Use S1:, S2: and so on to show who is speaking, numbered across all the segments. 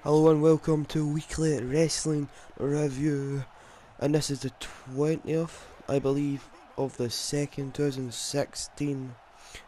S1: Hello and welcome to Weekly Wrestling Review, and this is the 20th, I believe, of the 2nd, 2016,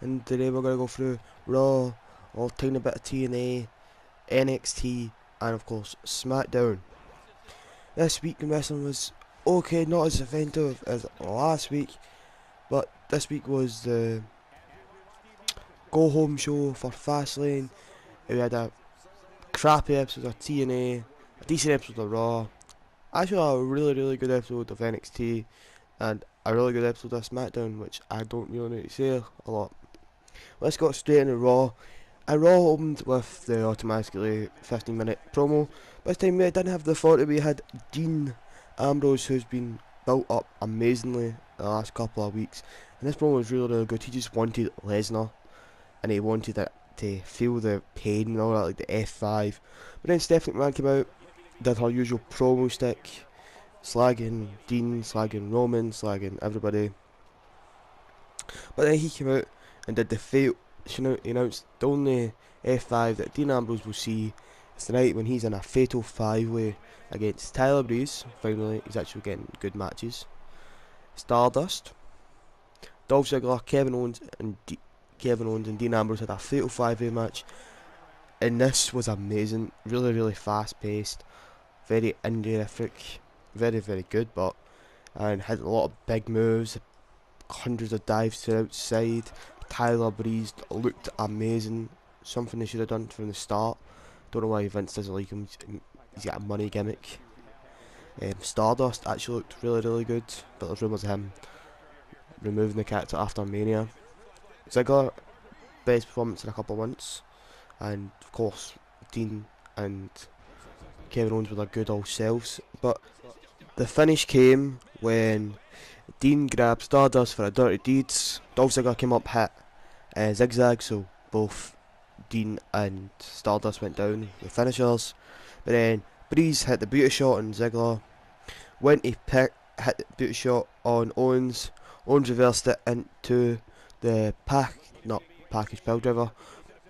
S1: and today we're going to go through Raw, a tiny bit of TNA, NXT, and of course SmackDown. This week in wrestling was okay, not as effective as last week, but this week was the go home show for Fastlane. We had a crappy episode of TNA, a decent episode of Raw, actually a really good episode of NXT, and a really good episode of SmackDown, which I don't really need to say a lot. Let's go straight into Raw. And Raw opened with the automatically 15-minute promo. This time we didn't have the thought we had Dean Ambrose, who's been built up amazingly the last couple of weeks. And this promo was really good. He just wanted Lesnar, and he wanted it to feel the pain and all that, like the F5. But then Stephanie McMahon came out, did her usual promo stick, slagging Dean, slagging Roman, slagging everybody. But then he came out and did the fail. She announced the only F5 that Dean Ambrose will see is tonight when he's in a fatal 5-way against Tyler Breeze. Finally, he's actually getting good matches. Stardust, Dolph Ziggler, Kevin Owens and Dean Ambrose had a fatal 5-way match, and this was amazing. Really fast paced, very indie-ific, very good, but and had a lot of big moves, hundreds of dives to the outside. Tyler Breeze looked amazing, something they should have done from the start. Don't know why Vince doesn't like him. He's got a money gimmick. Stardust actually looked really good, but there's rumours of him removing the character after Mania. Ziggler, best performance in a couple of months, and of course Dean and Kevin Owens were their good old selves. But the finish came when Dean grabbed Stardust for a dirty deeds. Dolph Ziggler came up, hit zigzag, so both Dean and Stardust went down with finishers. But then Breeze hit the beauty shot on Ziggler, went to hit the beauty shot on Owens. Owens reversed it into the package pile driver.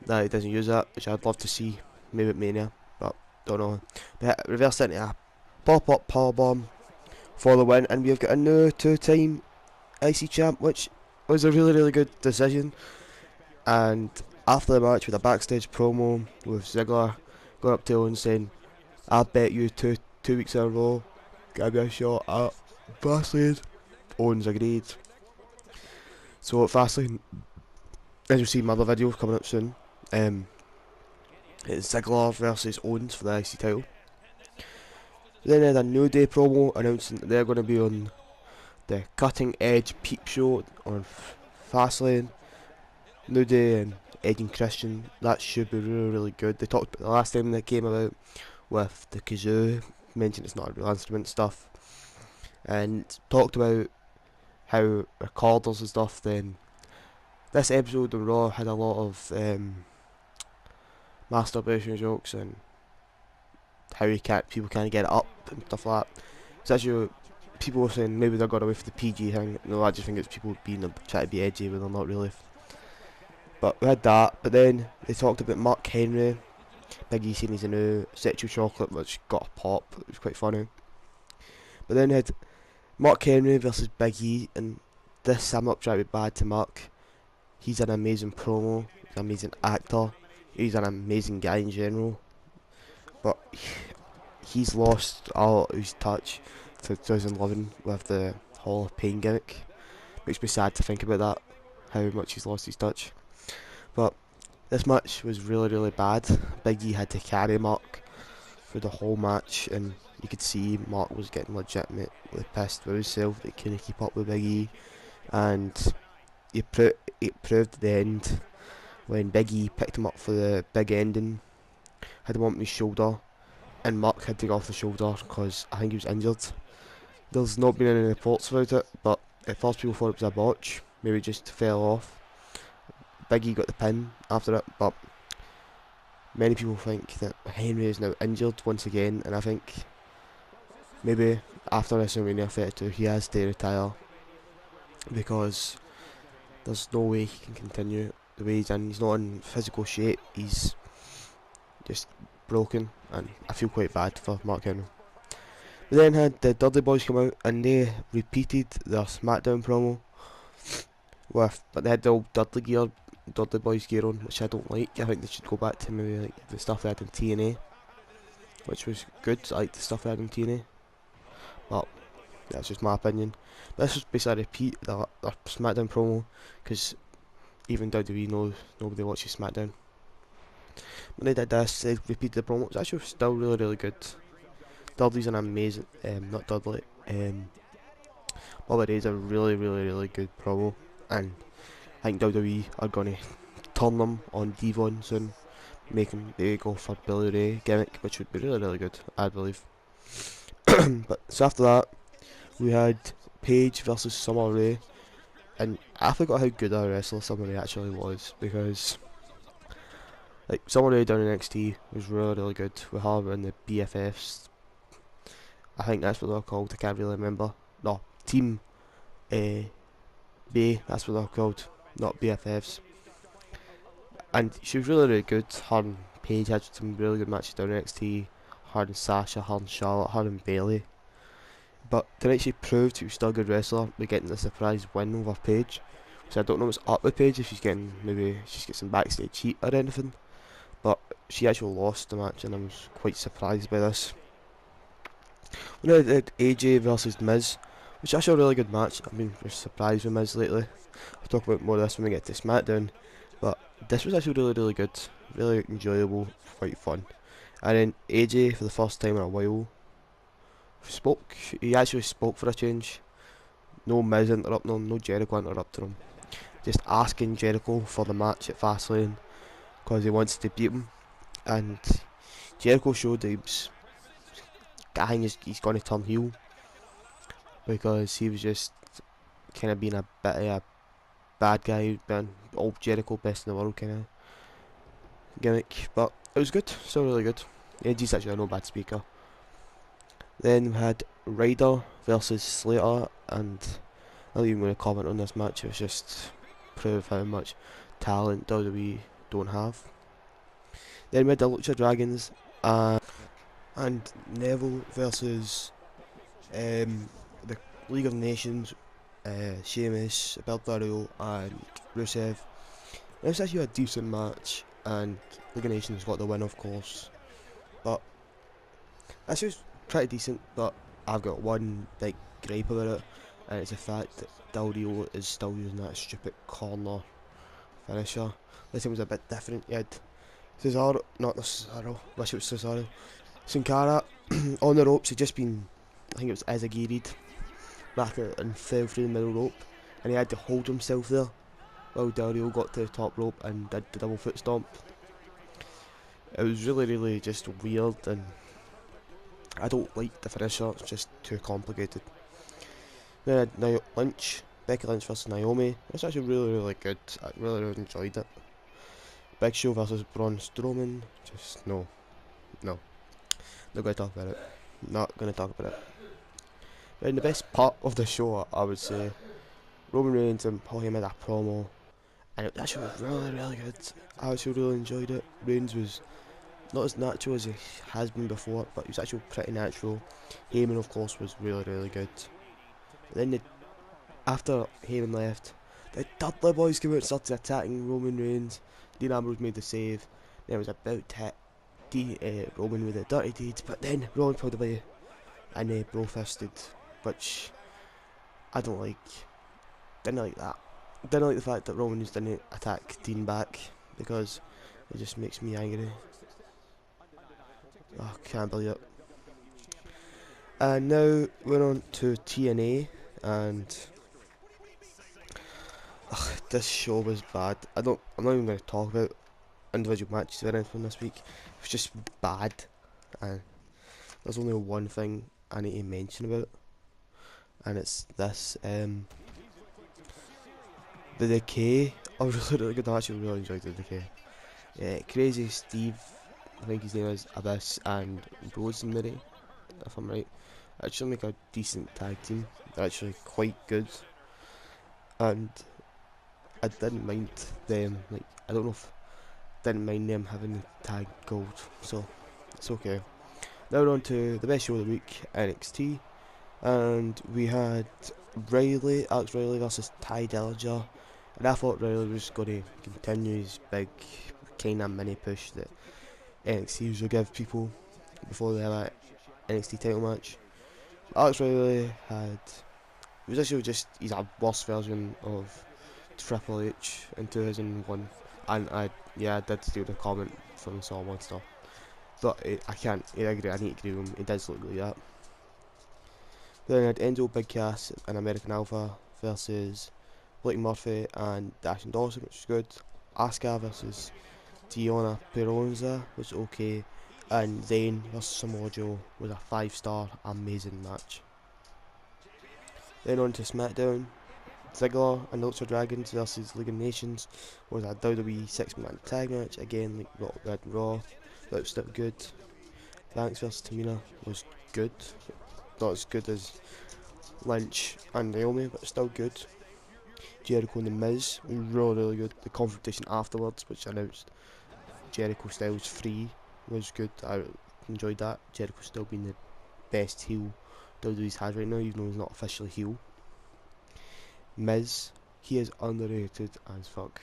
S1: That he doesn't use that, which I'd love to see, maybe at Mania, but don't know. But reversed it into a pop-up powerbomb for the win, and we've got a new 2-time IC champ, which was a really good decision. And after the match, with a backstage promo with Ziggler going up to Owens saying, "I bet you two weeks in a row, give me a shot at Fastlane." Owens agreed. So at Fastlane, as you'll see in my other video coming up soon, it's Ziggler versus Owens for the IC title. Then they had a New Day promo announcing that they're going to be on the Cutting Edge Peep Show on Fastlane. New Day and Edge and Christian, that should be really good. They talked about the last time they came about with the kazoo, mentioned it's not a real instrument stuff, and talked about how recorders and stuff. Then this episode on Raw had a lot of masturbation jokes and how people can't get it up and stuff like that. It's actually, people were saying maybe they're going away for the PG thing. No, I just think it's people trying to be edgy when they're not really. But we had that, but then they talked about Mark Henry. Big E saying he's a new sexual chocolate, which got a pop. It was quite funny. But then they had Mark Henry versus Big E, and this, I'm not trying to be bad to Mark. He's an amazing promo, he's an amazing actor, he's an amazing guy in general. But he's lost all his touch to 2011 with the Hall of Pain gimmick. Makes me sad to think about that, how much he's lost his touch. But this match was really bad. Big E had to carry Mark through the whole match, and you could see Mark was getting legitimately pissed with himself that he couldn't keep up with Big E. And it proved at the end when Big E picked him up for the big ending, had him on his shoulder, and Mark had to go off the shoulder because I think he was injured. There's not been any reports about it, but at first people thought it was a botch, maybe just fell off. Big E got the pin after it, but many people think that Henry is now injured once again, and I think maybe after WrestleMania 32 he has to retire because there's no way he can continue the way he's in. He's not in physical shape, he's just broken, and I feel quite bad for Mark Henry. We then had the Dudley Boys come out and they repeated their SmackDown promo but they had the old Dudley Boys gear on, which I don't like. I think they should go back to maybe like the stuff they had in TNA, which was good. I like the stuff they had in TNA, but that's just my opinion. But this was basically a repeat of their SmackDown promo, because even WWE knows nobody watches SmackDown. When they did this, they repeated the promo. It was actually still really good. Dudley's an amazing, not Dudley, Bobby Ray's a really good promo, and I think WWE are going to turn them on Devon soon, making they go for Billy Ray gimmick, which would be really good, I believe. But so after that, we had Paige versus Summer Rae, and I forgot how good a wrestler Summer Rae actually was, because like Summer Rae down in NXT was really good with her and the BFFs. I think that's what they're called. I can't really remember. No, Team Bay. That's what they're called, not BFFs. And she was really good. Her and Paige had some really good matches down in NXT. Her and Sasha, her and Charlotte, her and Bayley. But tonight she proved she was still a good wrestler by getting the surprise win over Paige. So I don't know what's up with Paige, if she's getting, maybe she's got some backstage heat or anything. But she actually lost the match and I was quite surprised by this. We now did AJ versus Miz, which is actually a really good match. I've been surprised with Miz lately. I'll talk about more of this when we get to SmackDown. But this was actually really good, really enjoyable, quite fun. And then AJ, for the first time in a while, he actually spoke for a change. No Miz interrupting him, no Jericho interrupting him. Just asking Jericho for the match at Fastlane, because he wants to beat him. And Jericho showed that I think he's going to turn heel, because he was just kind of being a bit of a bad guy, being old Jericho, best in the world kind of gimmick. But it was good, still really good. AJ's actually no bad speaker. Then we had Ryder versus Slater, and I'm not even going to comment on this match. It was just prove how much talent WWE don't have. Then we had the Lucha Dragons and Neville versus the League of Nations, Sheamus, Alberto and Rusev. It was actually a decent match, and League of Nations got the win, of course. But this was pretty decent, but I've got one big gripe about it, and it's the fact that Del Rio is still using that stupid corner finisher. This one was a bit different. You had Cesaro, not Cesaro, wish it was Cesaro. Sin Cara on the ropes, he'd just been, I think it was Azagiri'd back out and fell through the middle rope, and he had to hold himself there while Del Rio got to the top rope and did the double foot stomp. It was really just weird, and I don't like the finisher, it's just too complicated. Then I had Becky Lynch versus Naomi. It's actually really good. I really enjoyed it. Big Show versus Braun Strowman. Just no. Not going to talk about it. Not going to talk about it. And the best part of the show, I would say, Roman Reigns and Paul Heyman had a promo, and it actually was really good. I actually really enjoyed it. Reigns was not as natural as he has been before, but he was actually pretty natural. Heyman, of course, was really good. And then after Heyman left, the Dudley Boys came out and started attacking Roman Reigns. Dean Ambrose made the save. Then it was about to hit Roman with the dirty deeds, but then Roman pulled away and they bro-fisted, which I don't like. Didn't like that. Didn't like the fact that Roman just didn't attack Dean back, because it just makes me angry. Oh, can't believe it. And now we're on to TNA, and this show was bad. I'm not even going to talk about individual matches or anything this week. It was just bad, and there's only one thing I need to mention about it, and it's this. The Decay. I was really good. I actually really enjoyed the Decay. Crazy Steve, I think his name is, Abyss and Rosemary, if I'm right, actually make a decent tag team. They're actually quite good, and I didn't mind them. Like, I don't know if didn't mind them having the tag gold. So It's okay. Now we're on to the best show of the week, NXT, and we had Alex Riley versus Ty Dillinger, and I thought Riley was going to continue his big kind of mini push that NXT usually give people before they have an NXT title match. Alex Riley had, it was actually just, he's a worse version of Triple H in 2001, and I did steal the comment from Saw Monster, but I can't, I need to agree with him, he does look like that. Then I had Enzo Big Cass and American Alpha versus Blake Murphy and Dash and Dawson, which was good. Asuka versus Tiana Peronza was okay, and Zayn versus Samoa Joe was a 5-star amazing match. Then on to SmackDown, Ziggler and Ultra Dragons versus League of Nations was a WWE 6-man tag match, again like what we had in Raw, but it was still good. Banks versus Tamina was good, not as good as Lynch and Naomi, but still good. Jericho and The Miz was really good. The confrontation afterwards, which announced Jericho Styles free, was good. I enjoyed that. Jericho still being the best heel WWE's had right now, even though he's not officially heel. Miz, he is underrated as fuck.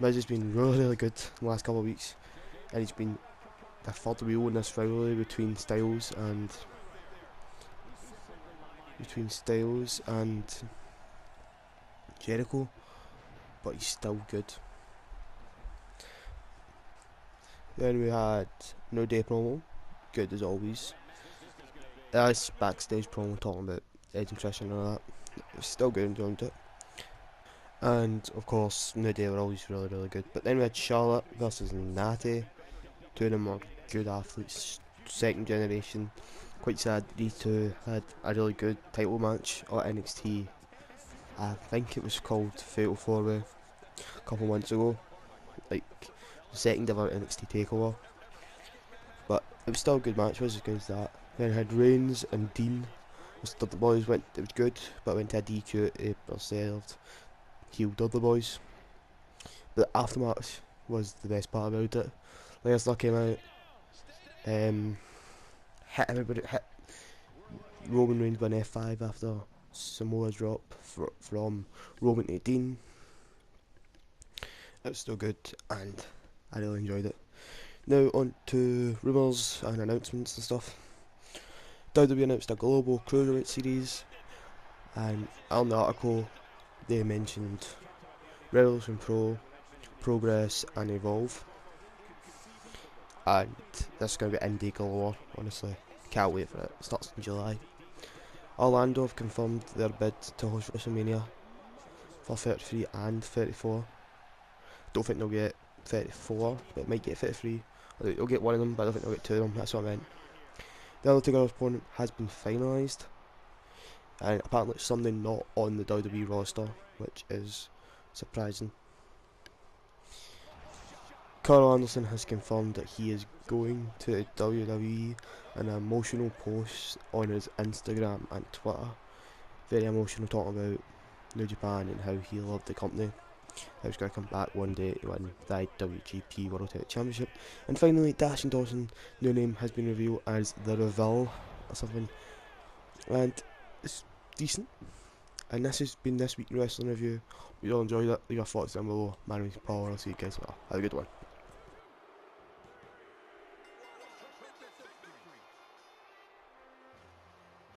S1: Miz has been really good in the last couple of weeks, and he's been the third wheel in this rivalry between Styles and Jericho, but he's still good. Then we had No Day promo, good as always. This backstage promo talking about Edge and Trish and all that, it was still good, enjoyed it. And of course, No Day were always really good. But then we had Charlotte versus Natty. Two of them were good athletes, second generation. Quite sad these two had a really good title match at NXT. I think it was called Fatal 4-Way a couple months ago, like the second ever NXT takeover. But it was still a good match, it was as good as that. Then I had Reigns and Dean. The Boys it was good, but went to a DQ to served heel Dudley Boys. But the aftermatch was the best part about it. Lesnar came out, hit everybody, hit Roman Reigns with an F5 after Samoa drop from Roman to Dean. It was still good, and I really enjoyed it. Now on to rumours and announcements and stuff. WWE announced a global cruiserweight series, and on the article they mentioned Revolution Pro, Progress and Evolve, and this is going to be indie galore, honestly. Can't wait for it. It starts in July. Orlando have confirmed their bid to host WrestleMania for 33 and 34. Don't think they'll get 34, but might get 33. They'll get one of them, but I don't think they'll get two of them, that's what I meant. The Undertaker's opponent has been finalised, and apparently it's something not on the WWE roster, which is surprising. Carl Anderson has confirmed that he is going to WWE in an emotional post on his Instagram and Twitter. Very emotional, talking about New Japan and how he loved the company. How he's going to come back one day to win the IWGP World Heavyweight Championship. And finally, Dash and Dawson, new name has been revealed as The Reveal or something. And it's decent. And this has been this week's wrestling review. We all enjoyed it. Leave your thoughts down below. My name is Paul, and I'll see you guys later. Have a good one.